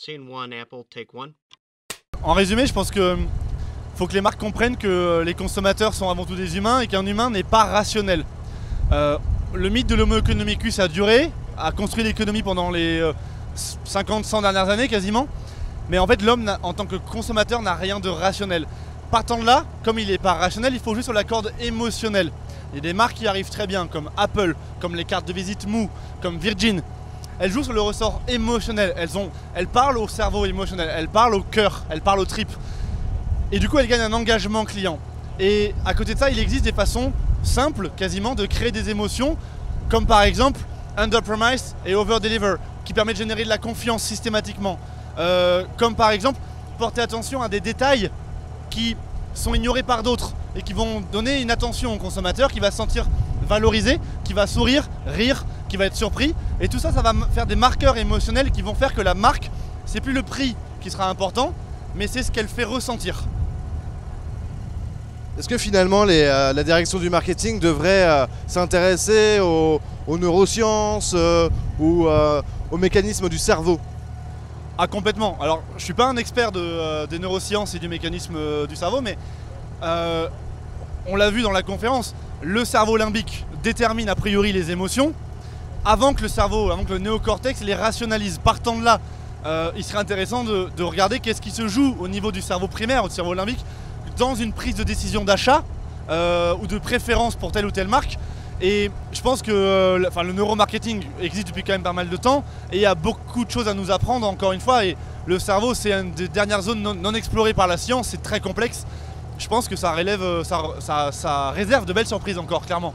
Scene one, Apple, take one. En résumé, je pense que faut que les marques comprennent que les consommateurs sont avant tout des humains et qu'un humain n'est pas rationnel. Le mythe de l'Homo economicus a duré, a construit l'économie pendant les 50-100 dernières années quasiment. Mais en fait, l'homme en tant que consommateur n'a rien de rationnel. Partant de là, comme il n'est pas rationnel, il faut jouer sur la corde émotionnelle. Il y a des marques qui arrivent très bien, comme Apple, comme les cartes de visite Mou, comme Virgin. Elles jouent sur le ressort émotionnel. Elles parlent au cerveau émotionnel, elles parlent au cœur, elles parlent aux tripes. Et du coup, elles gagnent un engagement client. Et à côté de ça, il existe des façons simples, quasiment, de créer des émotions, comme par exemple under-promise et over-deliver, qui permet de générer de la confiance systématiquement. Comme par exemple, porter attention à des détails qui sont ignorés par d'autres et qui vont donner une attention au consommateur qui va se sentir valorisé, qui va sourire, rire, qui va être surpris. Et tout ça, ça va faire des marqueurs émotionnels qui vont faire que la marque, c'est plus le prix qui sera important, mais c'est ce qu'elle fait ressentir. Est-ce que finalement la direction du marketing devrait s'intéresser aux neurosciences ou aux mécanismes du cerveau? Ah, complètement. Alors, je suis pas un expert des neurosciences et du mécanisme du cerveau, mais on l'a vu dans la conférence, le cerveau limbique détermine a priori les émotions avant que le néocortex les rationalise. Partant de là, il serait intéressant de regarder qu'est-ce qui se joue au niveau du cerveau primaire, du cerveau limbique, dans une prise de décision d'achat ou de préférence pour telle ou telle marque. Et je pense que le neuromarketing existe depuis quand même pas mal de temps et il y a beaucoup de choses à nous apprendre encore une fois. Et le cerveau, c'est une des dernières zones non explorées par la science, c'est très complexe. Je pense que ça réserve de belles surprises encore, clairement.